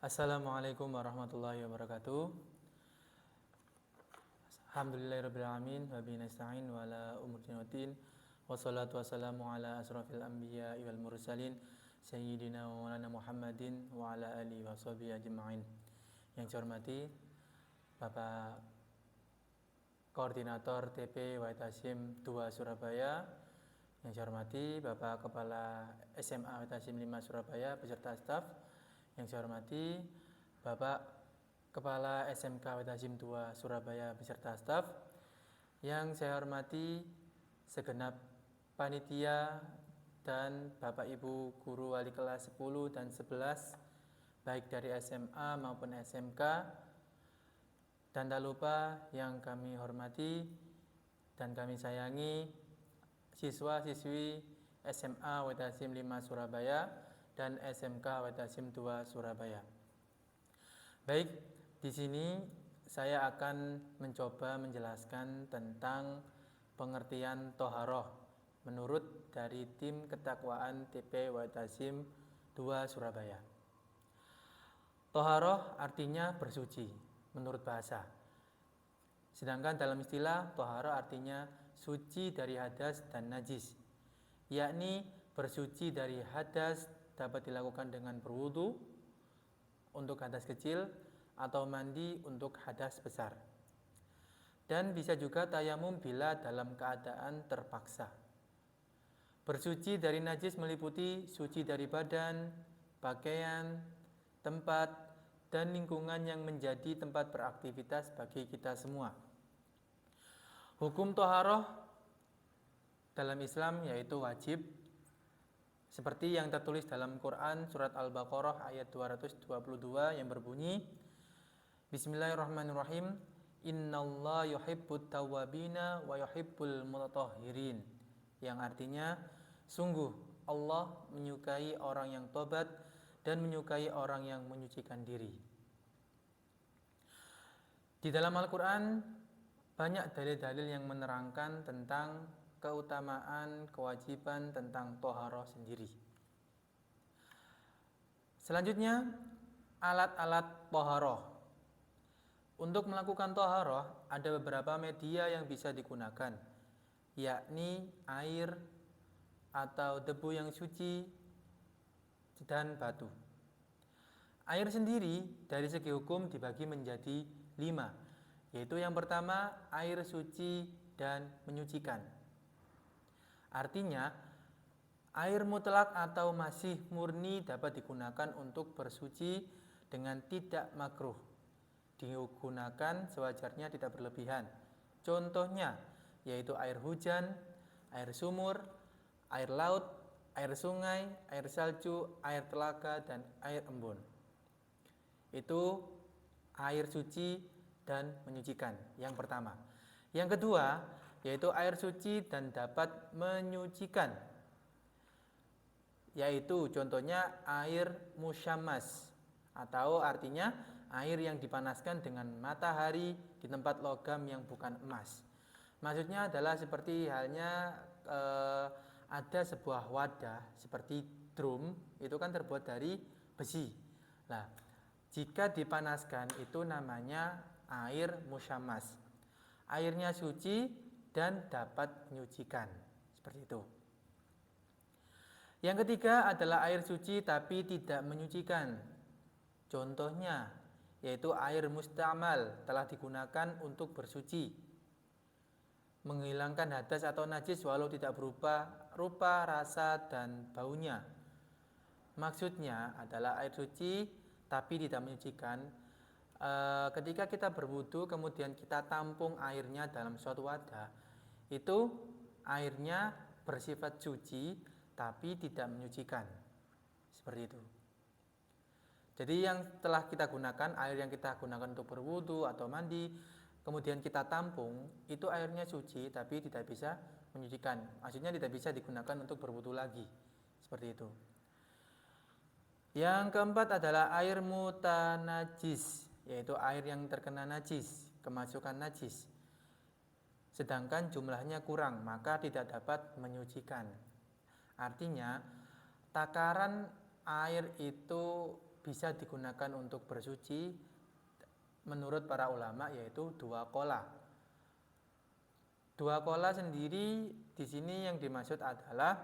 Assalamualaikum warahmatullahi wabarakatuh. Alhamdulillahirrabbilalamin. Wa bihi nasta'in wa ala umuri dinwaddin. Wassalatu wassalamu ala asrafil anbiya wal mursalin Sayyidina wa maulana Muhammadin wa ala alihi wa sahbihi ajma'in. Yang saya hormati Bapak Koordinator TP Wahid Hasyim 2 Surabaya. Yang saya hormati Bapak Kepala SMA Wahid Hasyim 5 Surabaya beserta staf. Yang saya hormati Bapak Kepala SMK Wahid Hasyim 2 Surabaya beserta staf. Yang saya hormati segenap panitia dan Bapak Ibu guru wali kelas 10 dan 11 baik dari SMA maupun SMK. Dan tak lupa yang kami hormati dan kami sayangi siswa-siswi SMA Wahid Hasyim 5 Surabaya dan SMK Wahid Hasyim 2 Surabaya. Baik, di sini saya akan mencoba menjelaskan tentang pengertian toharoh menurut dari tim ketakwaan TP Wahid Hasyim 2 Surabaya. Toharoh artinya bersuci menurut bahasa. Sedangkan dalam istilah toharoh artinya suci dari hadas dan najis, yakni bersuci dari hadas dapat dilakukan dengan berwudu untuk hadas kecil atau mandi untuk hadas besar. Dan bisa juga tayamum bila dalam keadaan terpaksa. Bersuci dari najis meliputi suci dari badan, pakaian, tempat, dan lingkungan yang menjadi tempat beraktivitas bagi kita semua. Hukum toharoh dalam Islam yaitu wajib, seperti yang tertulis dalam Quran surat Al-Baqarah ayat 222 yang berbunyi, Bismillahirrahmanirrahim, Innallaha yuhibbut tawwabina wa yuhibbul mutatahhirin, yang artinya sungguh Allah menyukai orang yang tobat dan menyukai orang yang menyucikan diri. Di dalam Al-Quran banyak dalil-dalil yang menerangkan tentang keutamaan, kewajiban tentang toharoh sendiri. Selanjutnya, alat-alat toharoh. Untuk melakukan toharoh ada beberapa media yang bisa digunakan, yakni air atau debu yang suci dan batu. Air sendiri dari segi hukum dibagi menjadi 5, yaitu yang pertama air suci dan menyucikan. Artinya air mutlak atau masih murni dapat digunakan untuk bersuci dengan tidak makruh. Digunakan sewajarnya, tidak berlebihan. Contohnya yaitu air hujan, air sumur, air laut, air sungai, air salju, air telaga, dan air embun. Itu air suci dan menyucikan yang pertama. Yang kedua yaitu air suci dan dapat menyucikan, yaitu contohnya air musyammas, atau artinya air yang dipanaskan dengan matahari di tempat logam yang bukan emas. Maksudnya adalah seperti halnya ada sebuah wadah seperti drum, itu kan terbuat dari besi. Nah, jika dipanaskan itu namanya air musyammas. Airnya suci dan dapat menyucikan. Seperti itu. Yang ketiga adalah air suci tapi tidak menyucikan. Contohnya yaitu air mustamal, telah digunakan untuk bersuci, menghilangkan hadas atau najis walau tidak berupa rupa, rasa, dan baunya. Maksudnya adalah air suci tapi tidak menyucikan. Ketika kita berwudu kemudian kita tampung airnya dalam suatu wadah, itu airnya bersifat suci tapi tidak menyucikan. Seperti itu. Jadi yang telah kita gunakan, air yang kita gunakan untuk berwudu atau mandi, kemudian kita tampung, itu airnya suci tapi tidak bisa menyucikan. Maksudnya tidak bisa digunakan untuk berwudu lagi. Seperti itu. Yang keempat adalah air mutanajis, yaitu air yang terkena najis, kemasukan najis, sedangkan jumlahnya kurang, maka tidak dapat menyucikan. Artinya takaran air itu bisa digunakan untuk bersuci menurut para ulama yaitu 2 qolah. 2 qolah sendiri di sini yang dimaksud adalah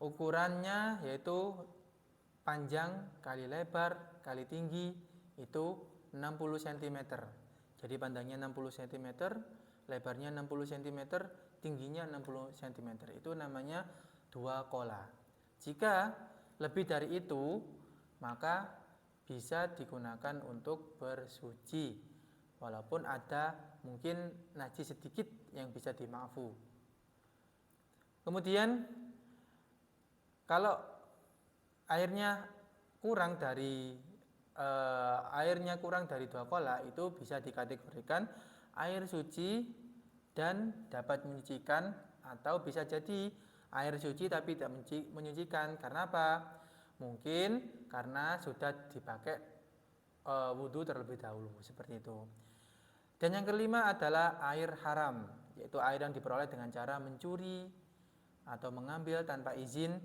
ukurannya yaitu panjang kali lebar kali tinggi itu 60 cm. Jadi panjangnya 60 cm, lebarnya 60 cm, tingginya 60 cm. Itu namanya 2 qolah. Jika lebih dari itu, maka bisa digunakan untuk bersuci. Walaupun ada mungkin najis sedikit yang bisa dimaafu. Kemudian kalau airnya kurang dari 2 qolah itu bisa dikategorikan air suci dan dapat menyucikan, atau bisa jadi air suci tapi tidak menyucikan. Karena apa? Mungkin karena sudah dipakai wudhu terlebih dahulu, seperti itu. Dan yang kelima adalah air haram, yaitu air yang diperoleh dengan cara mencuri atau mengambil tanpa izin,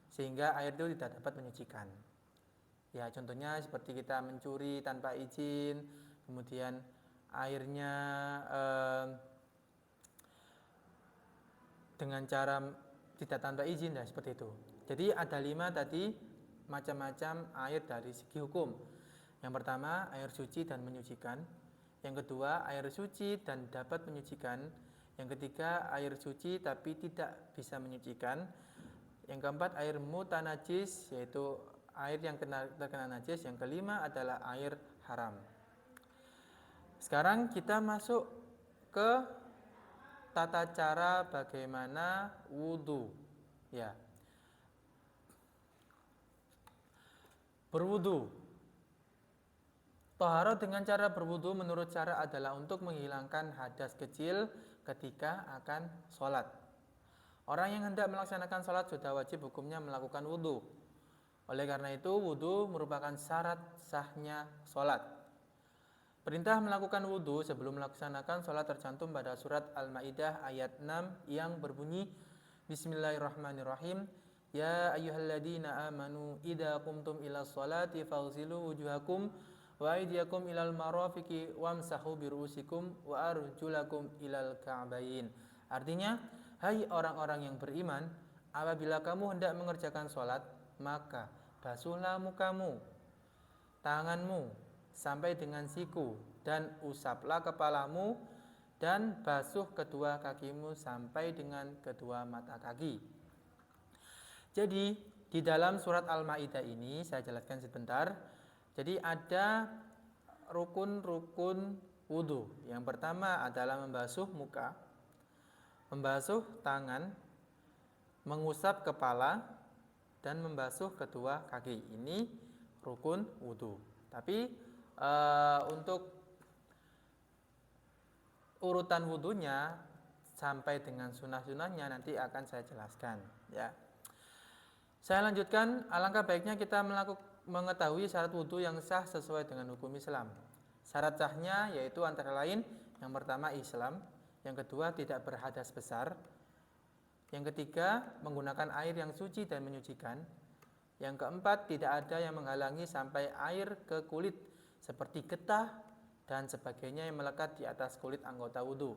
sehingga air itu tidak dapat menyucikan. Ya, contohnya seperti kita mencuri tanpa izin, kemudian airnya dengan cara tidak tanpa izin, ya seperti itu. Jadi ada 5 tadi macam-macam air dari segi hukum. Yang pertama, air suci dan menyucikan. Yang kedua, air suci dan dapat menyucikan. Yang ketiga, air suci tapi tidak bisa menyucikan. Yang keempat, air mutanajis, yaitu air yang terkena najis. Yang kelima adalah air haram. Sekarang kita masuk ke tata cara bagaimana wudhu. Ya, berwudhu. Taharah dengan cara berwudhu menurut cara adalah untuk menghilangkan hadas kecil ketika akan sholat. Orang yang hendak melaksanakan sholat sudah wajib hukumnya melakukan wudhu. Oleh karena itu, wudhu merupakan syarat sahnya sholat. Perintah melakukan wudhu sebelum melaksanakan sholat tercantum pada surat Al-Ma'idah ayat 6 yang berbunyi, Bismillahirrahmanirrahim. Ya ayyuhalladzina amanu idza qumtum ila sholati faghsilu wujuhakum wa aydiyakum ilal marafiqi wamsahu birusikum wa arjulakum ilal ka'bayn. Artinya, hai orang-orang yang beriman, apabila kamu hendak mengerjakan sholat, maka basuhlah mukamu, tanganmu sampai dengan siku, dan usaplah kepalamu, dan basuh kedua kakimu sampai dengan kedua mata kaki. Jadi di dalam surat Al-Ma'idah ini saya jelaskan sebentar. Jadi ada rukun-rukun wudhu. Yang pertama adalah membasuh muka, membasuh tangan, mengusap kepala, dan membasuh kedua kaki. Ini rukun wudhu. Tapi untuk urutan wudhunya sampai dengan sunnah-sunnahnya nanti akan saya jelaskan. Ya, saya lanjutkan. Alangkah baiknya kita mengetahui syarat wudhu yang sah sesuai dengan hukum Islam. Syarat sahnya yaitu antara lain, yang pertama Islam, yang kedua tidak berhadas besar, yang ketiga, menggunakan air yang suci dan menyucikan. Yang keempat, tidak ada yang menghalangi sampai air ke kulit seperti getah dan sebagainya yang melekat di atas kulit anggota wudhu.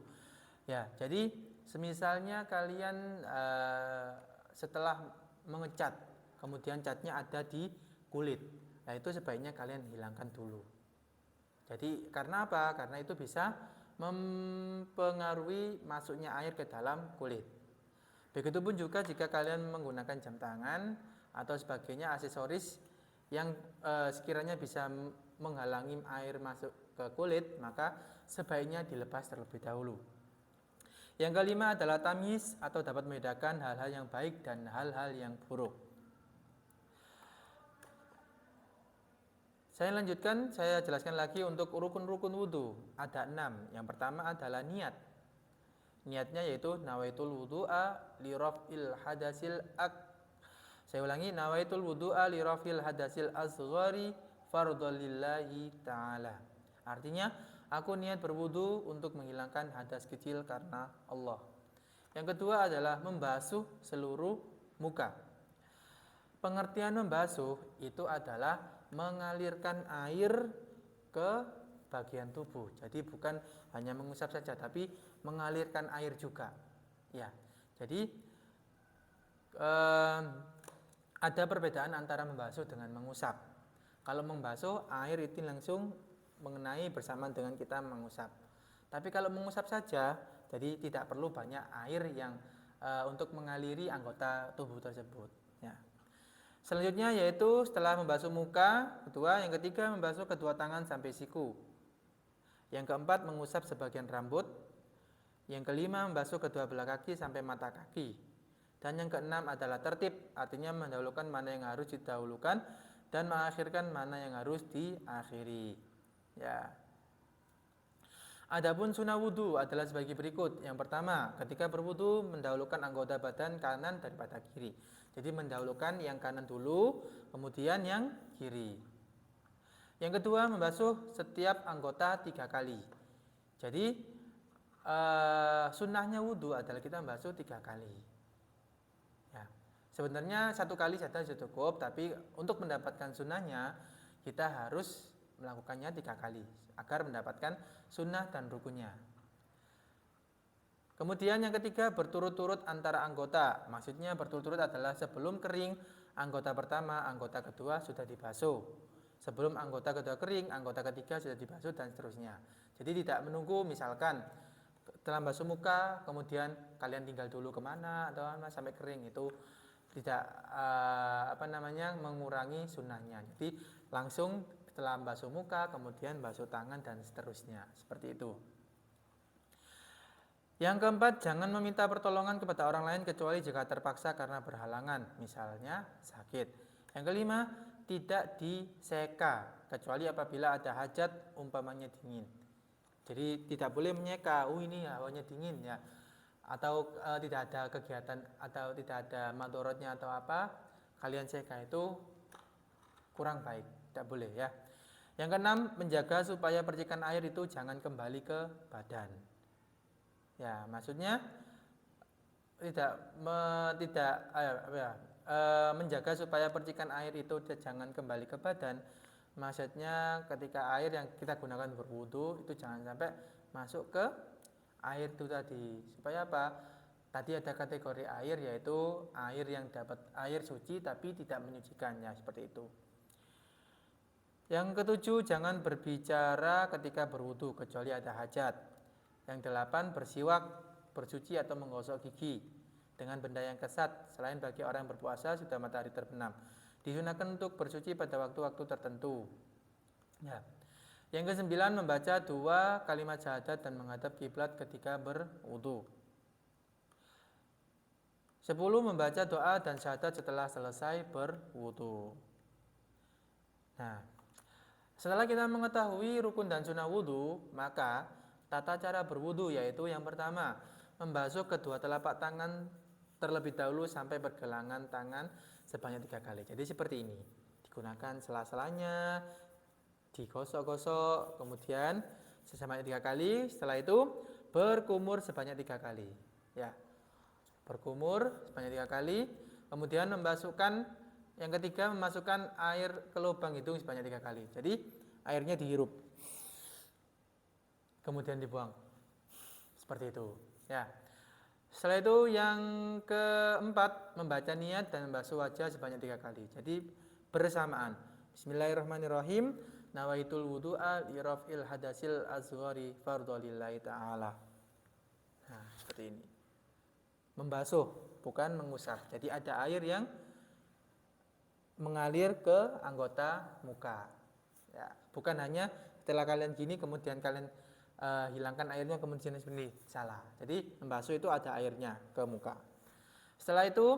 Ya, jadi semisalnya kalian setelah mengecat, kemudian catnya ada di kulit, nah itu sebaiknya kalian hilangkan dulu. Jadi karena apa? Karena itu bisa mempengaruhi masuknya air ke dalam kulit. Begitupun juga jika kalian menggunakan jam tangan atau sebagainya aksesoris yang sekiranya bisa menghalangi air masuk ke kulit, maka sebaiknya dilepas terlebih dahulu. Yang kelima adalah tamyiz atau dapat membedakan hal-hal yang baik dan hal-hal yang buruk. Saya lanjutkan, saya jelaskan lagi untuk rukun-rukun wudhu. Ada 6. Yang pertama adalah niat. Niatnya yaitu nawaitul wudu'a li raf'il hadasil Saya ulangi, nawaitul wudu'a li raf'il hadasil asghari fardhon lillahi ta'ala. Artinya, aku niat berwudu untuk menghilangkan hadas kecil karena Allah. Yang kedua adalah membasuh seluruh muka. pengertian membasuh itu adalah mengalirkan air ke bagian tubuh. Jadi bukan hanya mengusap saja, tapi mengalirkan air juga. Ya, jadi ada perbedaan antara membasuh dengan mengusap. Kalau membasuh, air itu langsung mengenai bersamaan dengan kita mengusap. Tapi kalau mengusap saja, jadi tidak perlu banyak air yang untuk mengaliri anggota tubuh tersebut. Ya. Selanjutnya yaitu setelah membasuh muka, yang ketiga membasuh kedua tangan sampai siku. Yang keempat mengusap sebagian rambut. Yang kelima membasuh kedua belah kaki sampai mata kaki. Dan yang keenam adalah tertib, artinya mendahulukan mana yang harus didahulukan dan mengakhirkan mana yang harus diakhiri. Ya. Adapun sunnah wudhu adalah sebagai berikut. Yang pertama, ketika berwudhu mendahulukan anggota badan kanan daripada kiri. Jadi mendahulukan yang kanan dulu, kemudian yang kiri. Yang kedua, membasuh setiap anggota 3 kali. Jadi sunnahnya wudhu adalah kita membasuh 3 kali. Ya. Sebenarnya 1 kali saja cukup, tapi untuk mendapatkan sunnahnya kita harus melakukannya 3 kali agar mendapatkan sunnah dan rukunnya. Kemudian yang ketiga, berturut-turut antara anggota. Maksudnya berturut-turut adalah sebelum kering anggota pertama, anggota kedua sudah dibasuh. Sebelum anggota kedua kering, anggota ketiga sudah dibasuh dan seterusnya. Jadi tidak menunggu, misalkan setelah basuh muka, kemudian kalian tinggal dulu kemana atau sampai kering, itu tidak mengurangi sunnahnya. Jadi langsung setelah basuh muka, kemudian basuh tangan dan seterusnya, seperti itu. Yang keempat, jangan meminta pertolongan kepada orang lain kecuali jika terpaksa karena berhalangan, misalnya sakit. Yang kelima, tidak diseka kecuali apabila ada hajat, umpamanya dingin. Jadi tidak boleh menyeka, ini hawanya dingin ya, atau tidak ada kegiatan atau tidak ada madorotnya atau apa, kalian seka, itu kurang baik, tidak boleh ya. Yang keenam, menjaga supaya percikan air itu jangan kembali ke badan. Ya, maksudnya menjaga supaya percikan air itu jangan kembali ke badan. Maksudnya ketika air yang kita gunakan berwudu itu jangan sampai masuk ke air itu tadi. Supaya apa? Tadi ada kategori air, yaitu air yang dapat air suci tapi tidak menyucikannya, seperti itu. Yang ketujuh, jangan berbicara ketika berwudu kecuali ada hajat. Yang delapan, bersiwak, bercuci atau menggosok gigi dengan benda yang kesat selain bagi orang yang berpuasa sudah matahari terbenam. Disunahkan untuk bersuci pada waktu-waktu tertentu. Ya. Yang kesembilan, membaca 2 kalimat syahadat dan menghadap kiblat ketika berwudu. 10, membaca doa dan syahadat setelah selesai berwudu. Nah, setelah kita mengetahui rukun dan sunnah wudu, maka tata cara berwudu yaitu yang pertama, membasuh kedua telapak tangan terlebih dahulu sampai pergelangan tangan sebanyak 3 kali. Jadi seperti ini, digunakan sela-selanya, digosok-gosok, kemudian sebanyak 3 kali. Setelah itu berkumur sebanyak 3 kali. Ya, berkumur sebanyak 3 kali. Kemudian yang ketiga, memasukkan air ke lubang hidung sebanyak 3 kali. Jadi airnya dihirup, kemudian dibuang, seperti itu ya. Setelah itu yang keempat, membaca niat dan membasuh wajah sebanyak 3 kali. Jadi bersamaan. Bismillahirrahmanirrahim. Nawaitul wudu'a li raf'il hadasil azghari fardholillahi ta'ala. Nah, seperti ini. Membasuh, bukan mengusap. Jadi ada air yang mengalir ke anggota muka. Ya, bukan hanya setelah kalian gini kemudian kalian hilangkan airnya kemudian seperti salah. Jadi membasuh itu ada airnya ke muka. Setelah itu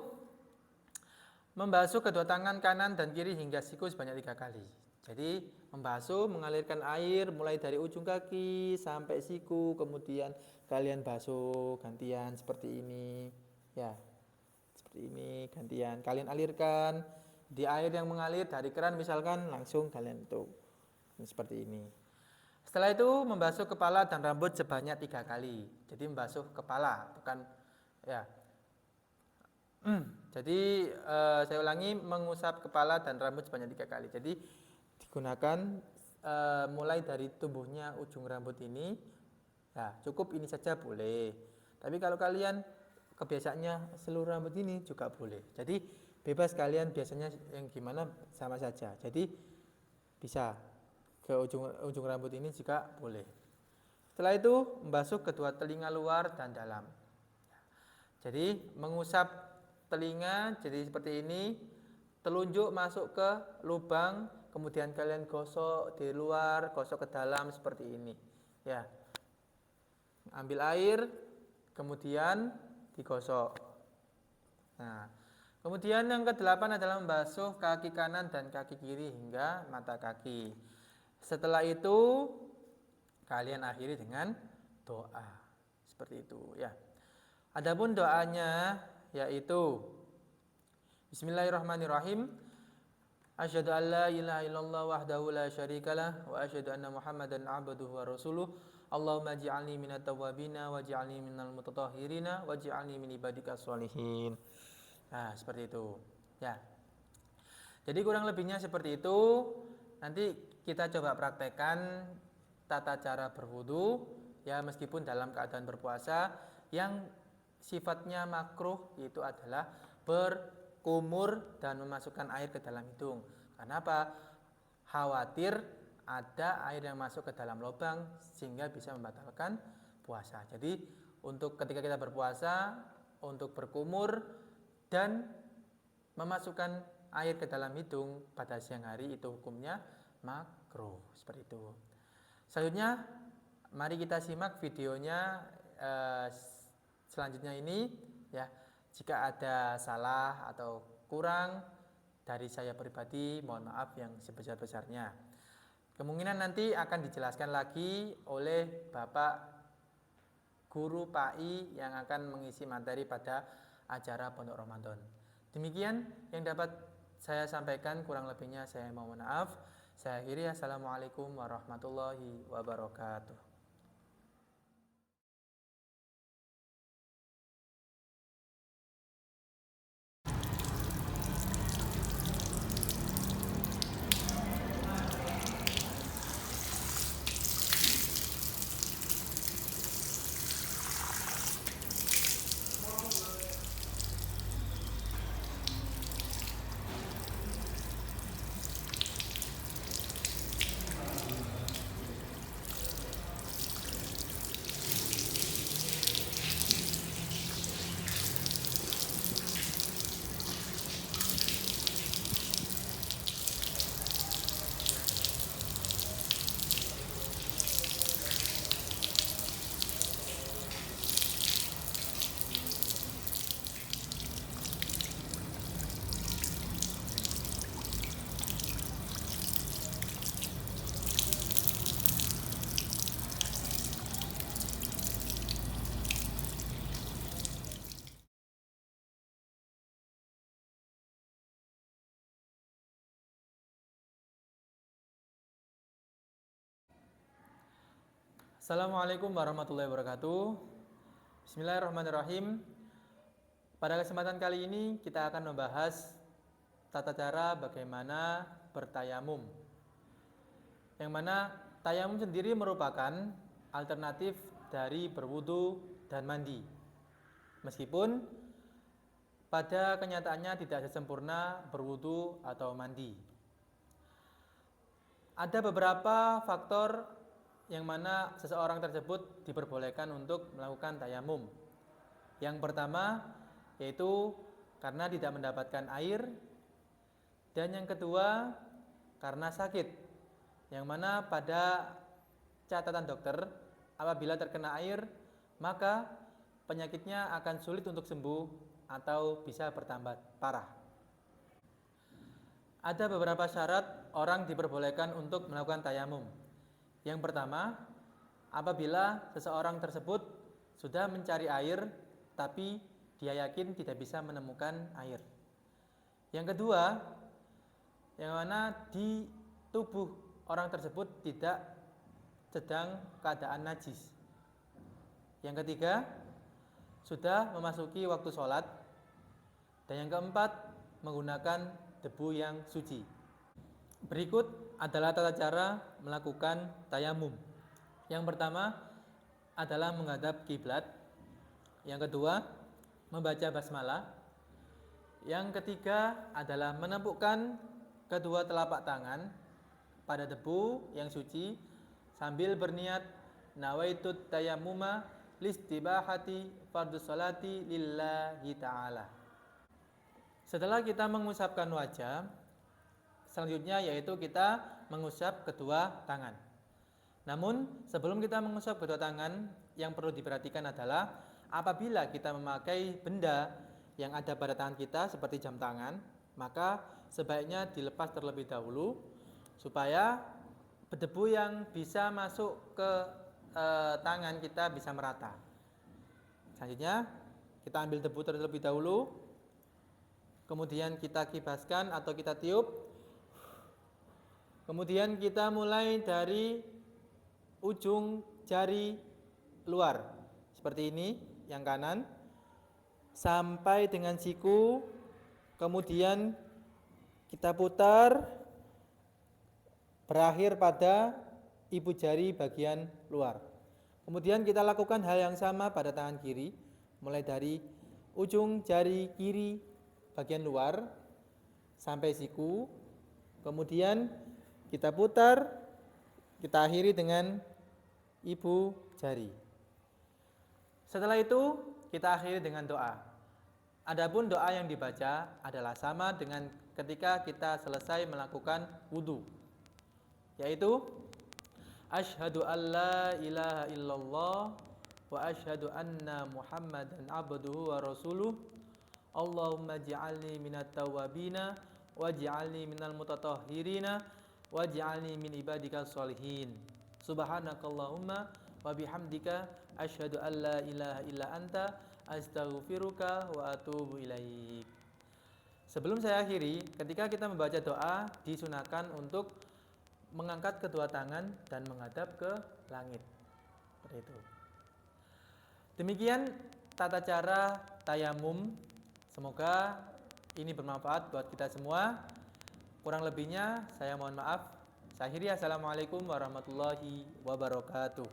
membasuh kedua tangan kanan dan kiri hingga siku sebanyak 3 kali. Jadi membasuh, mengalirkan air mulai dari ujung kaki sampai siku, kemudian kalian basuh gantian seperti ini ya. Seperti ini gantian kalian alirkan di air yang mengalir dari keran, misalkan langsung kalian tuh seperti ini. Setelah itu membasuh kepala dan rambut sebanyak 3 kali. Jadi membasuh kepala, bukan ya. Jadi saya ulangi, mengusap kepala dan rambut sebanyak 3 kali. Jadi digunakan mulai dari tumbuhnya ujung rambut ini, ya cukup ini saja boleh. Tapi kalau kalian kebiasaannya seluruh rambut ini juga boleh. Jadi bebas kalian biasanya yang gimana sama saja. Jadi bisa ke ujung rambut ini juga boleh. Setelah itu membasuh kedua telinga luar dan dalam. Jadi mengusap telinga jadi seperti ini, telunjuk masuk ke lubang, kemudian kalian gosok di luar, gosok ke dalam seperti ini. Ya. Ambil air, kemudian digosok. Nah, kemudian yang ke-8 adalah membasuh kaki kanan dan kaki kiri hingga mata kaki. Setelah itu kalian akhiri dengan doa. Seperti itu ya. Adapun doanya yaitu Bismillahirrahmanirrahim. Asyhadu an la ilaha illallah wahdahu la syarikalah wa asyhadu anna Muhammadan abduhu wa rasuluh. Allahumma ij'alni minat tawwabina waj'alni minal mutatahhirina waj'alni min ibadikas sholihin. Nah, seperti itu. Ya. Jadi kurang lebihnya seperti itu. Nanti kita coba praktekkan tata cara berwudu ya, meskipun dalam keadaan berpuasa. Yang sifatnya makruh itu adalah berkumur dan memasukkan air ke dalam hidung. Karena apa? Khawatir ada air yang masuk ke dalam lubang sehingga bisa membatalkan puasa. Jadi untuk ketika kita berpuasa, untuk berkumur dan memasukkan air ke dalam hidung pada siang hari itu hukumnya makruh. Seperti itu. Selanjutnya mari kita simak videonya selanjutnya ini ya. Jika ada salah atau kurang dari saya pribadi, mohon maaf yang sebesar-besarnya. Kemungkinan nanti akan dijelaskan lagi oleh Bapak Guru PAI yang akan mengisi materi pada acara Pondok Ramadan. Demikian yang dapat saya sampaikan, kurang lebihnya saya mohon maaf. Saya akhiri, assalamualaikum warahmatullahi wabarakatuh. Assalamualaikum warahmatullahi wabarakatuh. Bismillahirrahmanirrahim. Pada kesempatan kali ini kita akan membahas tata cara bagaimana bertayamum. Yang mana tayamum sendiri merupakan alternatif dari berwudu dan mandi. Meskipun pada kenyataannya tidak sesempurna berwudu atau mandi. Ada beberapa faktor yang mana seseorang tersebut diperbolehkan untuk melakukan tayamum. Yang pertama yaitu karena tidak mendapatkan air, dan yang kedua karena sakit, yang mana pada catatan dokter apabila terkena air maka penyakitnya akan sulit untuk sembuh atau bisa bertambah parah. Ada beberapa syarat orang diperbolehkan untuk melakukan tayamum. Yang pertama, apabila seseorang tersebut sudah mencari air tapi dia yakin tidak bisa menemukan air. Yang kedua, yang mana di tubuh orang tersebut tidak sedang keadaan najis. Yang ketiga, sudah memasuki waktu sholat. Dan yang keempat, menggunakan debu yang suci. Berikut adalah tata cara melakukan tayamum. Yang pertama adalah menghadap kiblat. Yang kedua, membaca basmalah. Yang ketiga adalah menempukkan kedua telapak tangan pada debu yang suci sambil berniat nawaitut tayammuma listibahati fardhu sholati lillahi ta'ala. Setelah kita mengusapkan wajah, selanjutnya yaitu kita mengusap kedua tangan. Namun sebelum kita mengusap kedua tangan, yang perlu diperhatikan adalah apabila kita memakai benda yang ada pada tangan kita seperti jam tangan, maka sebaiknya dilepas terlebih dahulu supaya debu yang bisa masuk ke tangan kita bisa merata. Selanjutnya kita ambil debu terlebih dahulu, kemudian kita kibaskan atau kita tiup. Kemudian kita mulai dari ujung jari luar seperti ini, yang kanan, sampai dengan siku. Kemudian kita putar berakhir pada ibu jari bagian luar. Kemudian kita lakukan hal yang sama pada tangan kiri, mulai dari ujung jari kiri bagian luar sampai siku. Kemudian kita putar, kita akhiri dengan ibu jari. Setelah itu kita akhiri dengan doa. Adapun doa yang dibaca adalah sama dengan ketika kita selesai melakukan wudu, yaitu asyhadu alla ilaha illallah wa asyhadu anna muhammadan abduhu wa rasuluh. Allahumma ja'alni minat tawwabina waj'alni minal mutatahhirina waj'alni min ibadika sholihin. Subhanakallahumma wa bihamdika asyhadu an la ilaha illa anta astaghfiruka wa atubu ilaik. Sebelum saya akhiri, ketika kita membaca doa disunahkan untuk mengangkat kedua tangan dan menghadap ke langit. Seperti itu. Demikian tata cara tayamum. Semoga ini bermanfaat buat kita semua. Kurang lebihnya saya mohon maaf. Saya akhiri, assalamualaikum warahmatullahi wabarakatuh.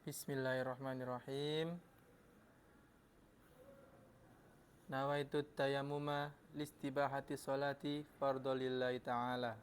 Bismillahirrahmanirrahim. Nawaitu tayammuma listibahati sholati fardhu lillahi ta'ala.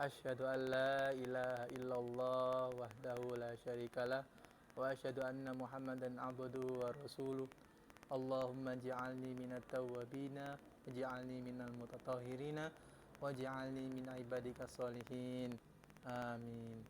Asyhadu an la ilaha illallah wahdahu la syarikalah wa asyhadu anna muhammadan abduhu wa rasuluh. Allahumma ja'alni minat tawwabina waj'alni minal mutatahhirina waj'alni min ibadika sholihin. Amin.